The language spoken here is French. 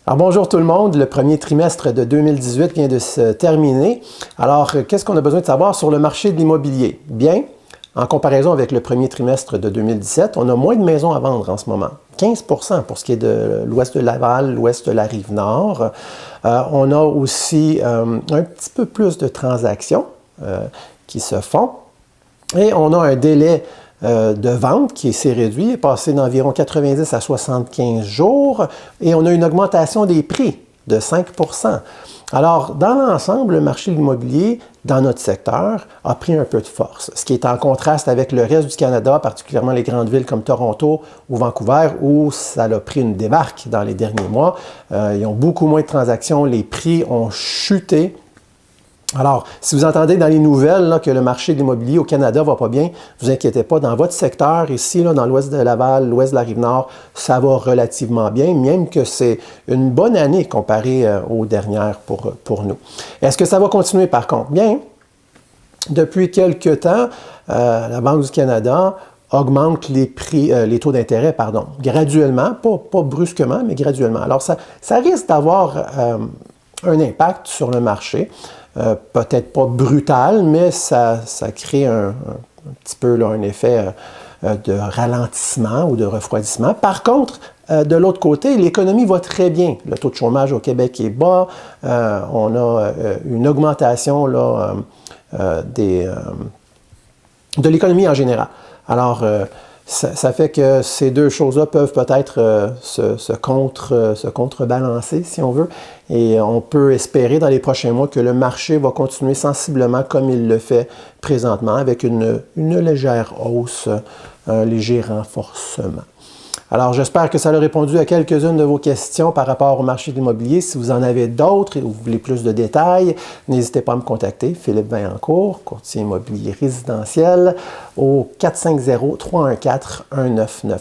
Alors bonjour tout le monde, le premier trimestre de 2018 vient de se terminer. Alors qu'est-ce qu'on a besoin de savoir sur le marché de l'immobilier? Bien, en comparaison avec le premier trimestre de 2017, on a moins de maisons à vendre en ce moment. 15% pour ce qui est de l'ouest de Laval, l'ouest de la Rive-Nord. On a aussi un petit peu plus de transactions qui se font. Et on a un délai de vente qui s'est réduit, est passé d'environ 90 à 75 jours, et on a une augmentation des prix de 5%. Alors, dans l'ensemble, le marché de l'immobilier, dans notre secteur, a pris un peu de force, ce qui est en contraste avec le reste du Canada, particulièrement les grandes villes comme Toronto ou Vancouver, où ça a pris une débarque dans les derniers mois. Ils ont beaucoup moins de transactions, les prix ont chuté. Alors, si vous entendez dans les nouvelles là, que le marché de l'immobilier au Canada ne va pas bien, ne vous inquiétez pas, dans votre secteur, ici, là, dans l'ouest de Laval, l'ouest de la Rive-Nord, ça va relativement bien, même que c'est une bonne année comparée aux dernières pour nous. Est-ce que ça va continuer par contre? Bien, depuis quelques temps, la Banque du Canada augmente les prix, les taux d'intérêt, graduellement, pas brusquement, mais graduellement. Alors, ça risque d'avoir un impact sur le marché. Peut-être pas brutal, mais ça crée un petit peu là, un effet de ralentissement ou de refroidissement. Par contre, de l'autre côté, l'économie va très bien. Le taux de chômage au Québec est bas. On a une augmentation là, de l'économie en général. Alors, ça fait que ces deux choses-là peuvent peut-être se contrebalancer, si on veut, et on peut espérer dans les prochains mois que le marché va continuer sensiblement comme il le fait présentement, avec une légère hausse, un léger renforcement. Alors, j'espère que ça a répondu à quelques-unes de vos questions par rapport au marché de l'immobilier. Si vous en avez d'autres et vous voulez plus de détails, n'hésitez pas à me contacter. Philippe Vaillancourt, courtier immobilier résidentiel, au 450-314-1992.